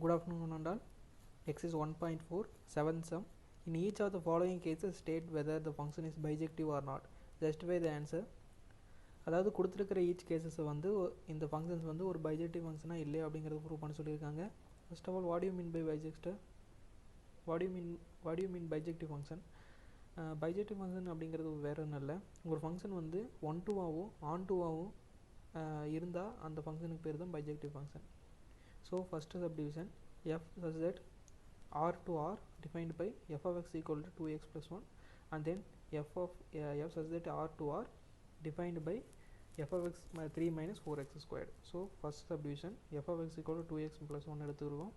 Good afternoon and all. Exercise 1.4 7th sum. In each of the following cases state whether the function is bijective or not. Justify the answer. அதாவது கொடுத்துருக்கிற each கேசஸை வந்து இந்த functions வந்து ஒரு bijective ஃபங்க்ஷனாக இல்லை அப்படிங்கிறத ப்ரூவ் பண்ண சொல்லியிருக்காங்க. First of all what you mean by bijective? What you mean bijective function? Bijective function அப்படிங்கிறது வேறு ஒன்றும் இல்லை. ஒரு ஃபங்க்ஷன் வந்து ஒன் டூவாகவும் ஆன் டூவாகவும் இருந்தால் அந்த ஃபங்க்ஷனுக்கு பேர் தான் bijective function. So first subdivision f such that r to r defined by f of x equal to 2x plus 1 and then f such that r to r defined by f of x 3 minus 4x squared. So first subdivision f of x equal to 2x plus 1 எடுத்துருவோம்.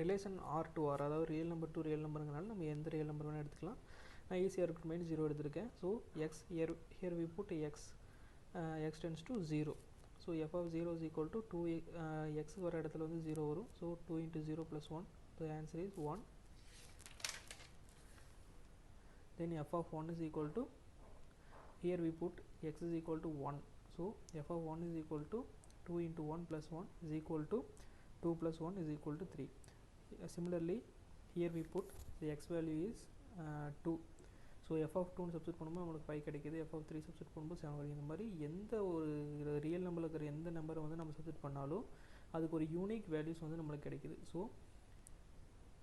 Relation r to r அதாவது real number to real நம்பருங்கனால நம்ம எந்த real number வேணால் எடுத்துக்கலாம். நான் ஈஸியாக இருக்கிற minus 0 எடுத்திருக்கேன். So x here we put x tends to 0. So f of 0 is equal to 2 x வர இடத்துல வந்து 0 வரும். So 2 into 0 plus 1, the answer is 1. Then f of 1 is equal to, here we put x is equal to 1. So f of 1 is equal to 2 into 1 plus 1 is equal to 2 plus 1 is equal to 3. Similarly here we put the x value is 2. So F of டூன்னு substitute பண்ணும்போது நம்மளுக்கு 5 கிடைக்கிது. F of 3 substitute பண்ணும்போது 7 கிடைக்கும். இந்த மாதிரி எந்த ஒரு ரியல் நம்பரில் இருக்கிற எந்த நம்பரை வந்து நம்ம சப்ஸ்டிட் பண்ணாலும் அதுக்கு ஒரு யூனிக் வேல்யூஸ் வந்து நம்மளுக்கு கிடைக்கிது. So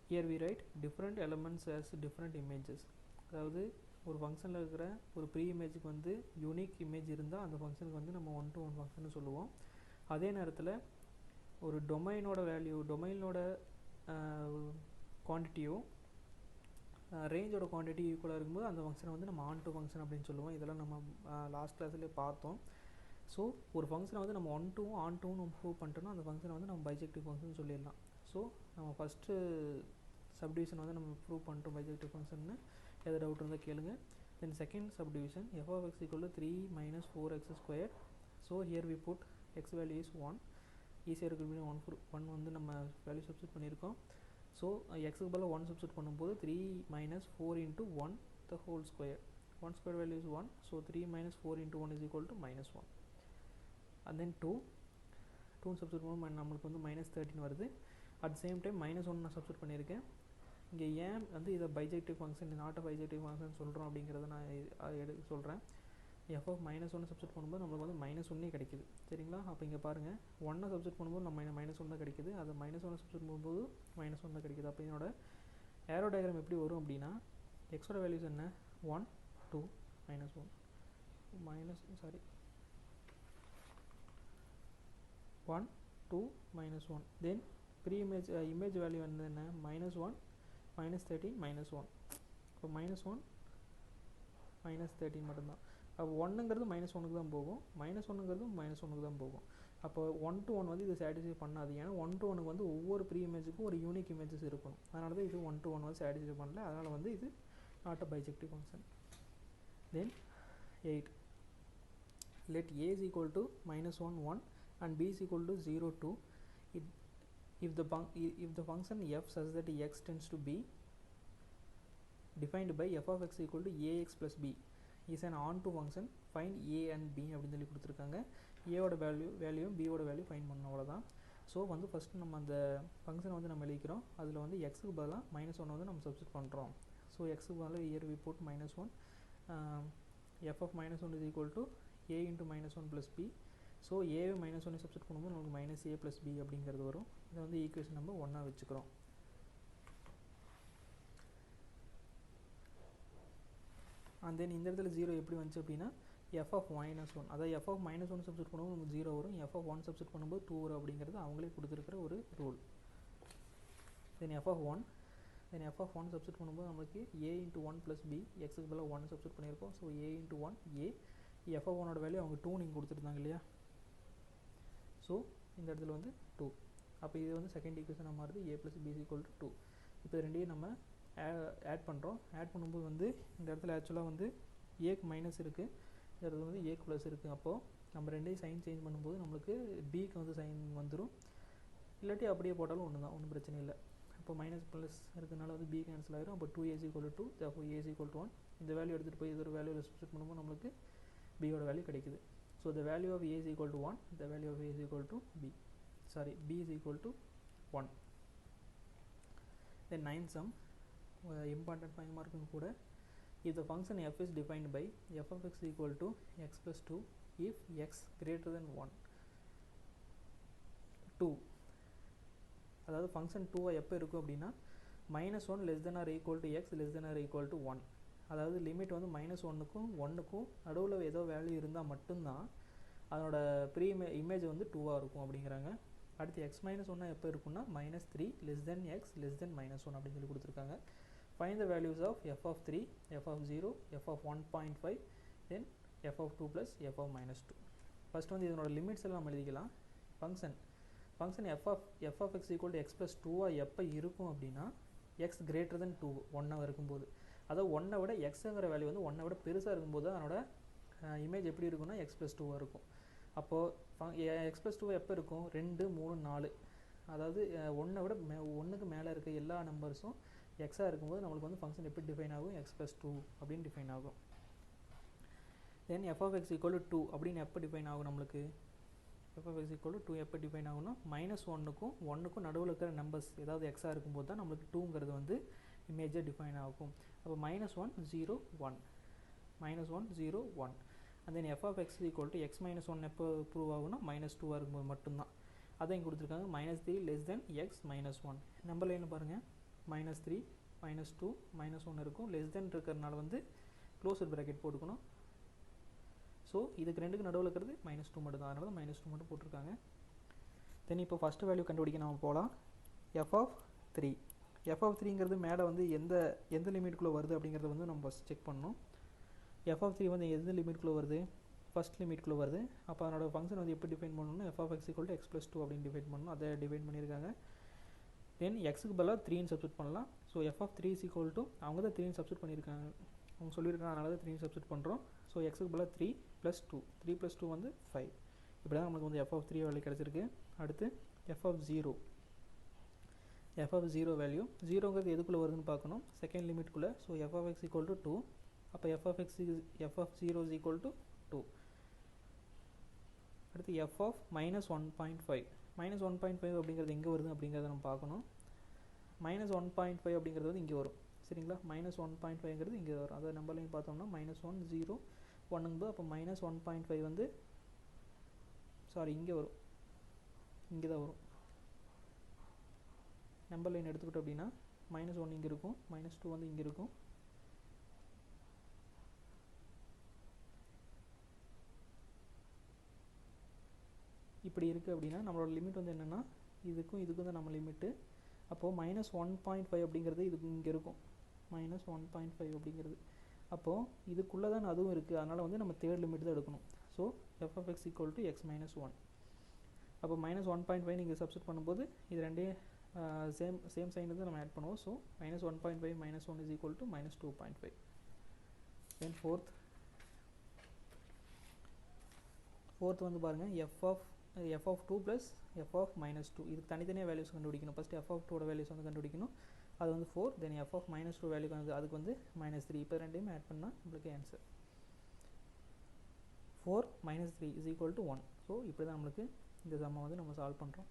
here we write different elements as different images. அதாவது ஒரு ஃபங்க்ஷனில் இருக்கிற ஒரு ப்ரீ இமேஜுக்கு வந்து யூனிக் இமேஜ் இருந்தால் அந்த ஃபங்க்ஷனுக்கு வந்து நம்ம 1-to-1 ஃபங்க்ஷன் சொல்லுவோம். அதே நேரத்தில் ஒரு டொமைனோட குவான்டிட்டியோ ரேஞ்சோட குவான்டிட்டி ஈக்குவலாக இருக்கும்போது அந்த ஃபங்க்ஷனை வந்து நம்ம ஆன் டு ஃபங்க்ஷன் அப்படின்னு சொல்லுவோம். இதெல்லாம் நம்ம லாஸ்ட் கிளாஸ்லேயே பார்த்தோம். ஸோ ஒரு ஃபங்க்ஷனை வந்து நம்ம ஒன் டூவும் ஆன் டூவும் நம்ம ப்ரூவ் பண்ணிட்டோம்னா அந்த ஃபங்க்ஷனை வந்து நம்ம பைஜெக்டிவ் ஃபங்க்ஷன் சொல்லிடலாம். ஸோ நம்ம ஃபஸ்ட்டு சப்டிவிஷன் வந்து நம்ம ப்ரூவ் பண்ணிட்டோம் பைஜெக்டிவ் ஃபங்க்ஷன்னு. எதாவது டவுட் இருந்தால் கேளுங்க. Then second subdivision f of x equal to 3 minus 4x squared. So here we put X value is 1. ஈஸியாக இருக்கிற 1 வந்து நம்ம வேல்யூ சப்ஸ்டிட் பண்ணியிருக்கோம். ஸோ எக்ஸுக்கு பதிலாக 1 சப்ஸ்டிட் பண்ணும்போது 3 minus 4 into 1 the whole square. 1 square value is 1. So 3 minus 4 into 1 is equal to minus 1. And then 2 substitute பண்ணும்போது நம்மளுக்கு வந்து minus 13 வருது. அட் சேம் டைம் minus 1 நான் சப்ஸ்டிட் பண்ணியிருக்கேன். இங்கே ஏன் வந்து இதை bijective function not a bijective function சொல்கிறோம் அப்படிங்கிறத நான் சொல்கிறேன். எஃப் ஆஃப் -1 சப்ஸ்டிட் பண்ணும்போது நம்மளுக்கு வந்து -1 கிடைக்குது. சரிங்களா? அப்போ இங்கே பாருங்கள் 1 சப்ஸ்டிட் பண்ணும்போது நம்ம -1 தான் கிடைக்குது. அது -1 சப்ஸ்டிட் பண்ணும்போது -1 தான் கிடைக்குது. அப்போ என்னோட ஏரோ டயக்ராம் எப்படி வரும் அப்படின்னா எக்ஸோட வேல்யூஸ் என்ன 1 2 -1 1 2 -1. தென் ப்ரீ இமேஜ் வேல்யூ வந்து என்ன -1 -13 -1. இப்போ -1 -13 மட்டும்தான். அப்போ 1ங்கிறது -1க்கு தான் போகும், -1ங்கிறது -1க்கு தான் போகும். அப்போ 1-to-1 வந்து இது சாட்டிஸ்ஃபை பண்ணாது. ஏன்னா 1-to-1க்கு வந்து ஒவ்வொரு ப்ரீ இமேஜுக்கும் ஒரு யூனிக் இமேஜஸ் இருக்கணும். அதனால தான் இது 1-to-1 வந்து சாட்டிஸ்ஃபை பண்ணல. அதனால் வந்து இது not a bijective function. Then 8 let a is equal to -1 1 and b is equal to 0 2 if the function f such that x tends to b defined by f of x equal to ax plus b is an onto function, find a and b அப்படின்னு சொல்லி கொடுத்துருக்காங்க. ஏவோட வேல்யூவும் பியோட value find பண்ணணும், அவ்வளோதான். So வந்து first நம்ம அந்த ஃபங்க்ஷனை வந்து நம்ம எழுதிக்கிறோம். அதில் வந்து எக்ஸுக்கு பதிலாக -1 வந்து நம்ம சப்ஸ்டிட் பண்ணுறோம். ஸோ எக்ஸுக்கு பதிலாக here we put -1 f of -1 is equal to a into -1 plus b. So a -1 substitute பண்ணும்போது நமக்கு -a plus b அப்படிங்கிறது வரும். இதை வந்து ஈக்குவேஷன் நம்பர் 1 வச்சுக்கிறோம். அண்ட் தென் இந்த இடத்துல 0 எப்படி வந்துச்சு அப்படின்னா f of -1, அதாவது f of -1 சப்ஸ்டிட் பண்ணும்போது நமக்கு 0 வரும், f of 1 சப்ஸ்டிட் பண்ணும்போது 2 வரும் அப்படிங்கிறது அவங்களே கொடுத்துருக்கிற ஒரு rule. Then f of 1 substitute பண்ணும்போது நமக்கு a into 1 plus b, எக்ஸுக்கு பதிலாக 1 சப்ஸ்டிட் பண்ணியிருக்கோம். So a into 1 a, f of 1ஓட வேல்யூ அவங்க 2 நீங்கள் கொடுத்துருந்தாங்க இல்லையா? ஸோ இந்த இடத்துல வந்து 2. அப்போ இது வந்து செகண்ட் ஈக்குவேஷனாக மாறுது, a plus b is equal to 2. இப்போ ரெண்டையும் நம்ம ஆட் பண்ணுறோம். ஆட் பண்ணும்போது வந்து இந்த இடத்துல ஆக்சுவலாக வந்து ஏக்கு மைனஸ் இருக்குது, இந்த இடத்துல வந்து ஏக்கு ப்ளஸ் இருக்குது. அப்போது நம்ம ரெண்டையும் சைன் சேஞ்ச் பண்ணும்போது நம்மளுக்கு பிக்கு வந்து சைன் வந்துடும். இல்லாட்டி அப்படியே போட்டாலும் ஒன்றும் பிரச்சனை இல்லை. அப்போ மைனஸ் ப்ளஸ் இருக்கிறதுனால வந்து பி கேன்சல் ஆகிடும். அப்போ 2a is equal to 2, அப்போ a is equal to 1. இந்த வேல்யூ எடுத்துகிட்டு போய் இது ஒரு வேல்யூ சப்ஸ்டிட் பண்ணும்போது நம்மளுக்கு பியோட வேல்யூ கிடைக்குது. So the value of a is equal to 1, the value of a is equal to b. B is equal to 1. Then 9th sum, important 5 mark கூட. If the function f is defined by f of x equal to x plus 2 if x greater than 1. 2 அதாவது function 2 எப்போ இருக்கும் அப்படின்னா -1 less than or equal to x less than or equal to 1. அதாவது limit வந்து -1க்கும் 1க்கும் நடுவில் ஏதோ value இருந்தால் மட்டும்தான் அதனோட ப்ரீ இமேஜ் வந்து 2ஆக இருக்கும் அப்படிங்கிறாங்க. அடுத்து x -1 எப்போ இருக்குன்னா -3 less than x less than -1 அப்படின்னு சொல்லி கொடுத்துருக்காங்க. Find the values of f of 3, f of 0, f of 1.5, then f of 2 plus f of -2. First வந்து இதனோட லிமிட்ஸ் எல்லாம் நம்ம எழுதிக்கலாம். Function f of x equal to x plus 2 எப்போ இருக்கும் அப்படின்னா x greater than 2 1 இருக்கும்போது, அதாவது 1 விட xங்கிற வேல்யூ வந்து 1 விட பெருசாக இருக்கும்போது அதனோட இமேஜ் எப்படி இருக்குன்னா x plus 2 இருக்கும். அப்போது x plus 2 எப்போ இருக்கும் 2 3 4, அதாவது 1 விட 1க்கு மேலே இருக்க எல்லா நம்பர்ஸும் எக்ஸாக இருக்கும்போது நம்மளுக்கு வந்து ஃபங்க்ஷன் எப்படி டிஃபைன் ஆகும் x plus 2 அப்படின்னு டிஃபைன் ஆகும். தென் f of x equal to 2 அப்படின்னு எப்போ டிஃபைன் ஆகும் நம்மளுக்கு f of x equal to 2 எப்போ டிஃபைன் ஆகும்னா -1க்கும் 1க்கும் நடுவில் இருக்கிற நம்பர்ஸ் ஏதாவது எக்ஸாக இருக்கும்போது தான் நம்மளுக்கு 2ங்கிறது வந்து இமேஜாக டிஃபைன் ஆகும். அப்போ -1 0 1 -1 0 1 and then f of x equal to x -1 எப்போ ப்ரூவ் ஆகும்னா -2 இருக்கும்போது மட்டும்தான். அதை இங்கே கொடுத்துருக்காங்க -3 less than x -1. Number line பாருங்கள் -3 -2 -1 இருக்கும். லெஸ் தென் இருக்கிறதுனால வந்து க்ளோஸ்ட் ப்ராக்கெட் போட்டுக்கணும். ஸோ இதுக்கு ரெண்டுக்கு நடுவில் இருக்கிறது -2 மட்டும் தான், அதனால தான் -2 மட்டும் போட்டிருக்காங்க. தென் இப்போ ஃபஸ்ட்டு வேல்யூ கண்டுபிடிக்க நம்ம போகலாம். f of 3 f of 3ங்கிறது மேலே வந்து எந்த லிமிட்குள்ளே வருது அப்படிங்கிறத வந்து நம்ம ஃபஸ்ட் செக் பண்ணணும். f of 3 வந்து எந்த லிமிட்குள்ளே வருது, ஃபஸ்ட் லிமிட்குள்ளே வருது. அப்போ அதனோட ஃபங்க்ஷன் வந்து எப்படி டிஃபைன் பண்ணணும்னா f of x equal to x plus 2 அப்படின்னு டிஃபைன் பண்ணணும். அதை டிஃபைன் பண்ணியிருக்காங்க. தென் எக்ஸுக்கு பதிலாக 3ன்னு சப்ஸ்டியூட் பண்ணலாம். So f of 3 is equal to அவங்க தான் 3ன்னு சப்ஸ்டியூட் பண்ணியிருக்காங்க, அவங்க சொல்லியிருக்காங்க, அதனால தான் 3ன்னு சப்ஸ்டியூட் பண்ணுறோம். ஸோ எக்ஸுக்கு பதிலாக 3 + 2 3 + 2 வந்து 5. இப்படி தான் நமக்கு வந்து f of 3 வேல்யூ கிடச்சிருக்கு. அடுத்து f of 0 வேல்யூ 0ங்கிறது எதுக்குள்ளே வருதுன்னு பார்க்கணும், செகண்ட் லிமிட்குள்ளே. So f of x equal to 2. அப்போ f of 0 is equal to 2. அடுத்து f of -1.5 -1.5 அப்படிங்கிறது எங்கே வருது அப்படிங்கிறத நம்ம பார்க்கணும். -1.5 அப்படிங்கிறது வந்து இங்கே வரும், சரிங்களா. -1.5ங்கிறது இங்கே வரும். அதை நம்பர்லையும் பார்த்தோம்னா -1 0 1ங்கும்போது அப்போ -1.5 வந்து இங்கே வரும், இங்கே தான் வரும். நம்பர் லைன் எடுத்துக்கிட்டோம் அப்படின்னா -1 இங்கே இருக்கும், -2 வந்து இங்கே இருக்கும். இப்படி இருக்குது அப்படின்னா நம்மளோட லிமிட் வந்து என்னென்னா இதுக்கும் தான் நம்ம லிமிட்டு. அப்போது -1.5 அப்படிங்கிறது இதுக்கு இங்கே இருக்கும், -1.5 அப்படிங்கிறது. அப்போது இதுக்குள்ளே தான் அதுவும் இருக்குது, அதனால் வந்து நம்ம தேர்ட் லிமிட் தான் எடுக்கணும். So f of x equal to x -1. அப்போ -1.5 நீங்கள் சப்ஸ்டியூட் பண்ணும்போது இது ரெண்டே சேம் சைன் வந்து நம்ம ஆட் பண்ணுவோம். So -1.5 -1 is equal to -2.5. Then fourth வந்து பாருங்கள் f of 2 plus f of -2. இதுக்கு தனித்தனியாக வேல்யூஸ் கண்டுபிடிக்கணும். ஃபஸ்ட்டு f of 2 வேல்யூஸ் வந்து கண்டுபிடிக்கணும், அது வந்து 4. தென் f of -2 வேல்யூ வந்து அதுக்கு வந்து -3. இப்போ ரெண்டையும் ஆட் பண்ணால் நம்மளுக்கு answer 4 - 3 is equal to 1. So இப்படி தான் நம்மளுக்கு இந்த சம்மை வந்து நம்ம சால்வ் பண்ணுறோம்.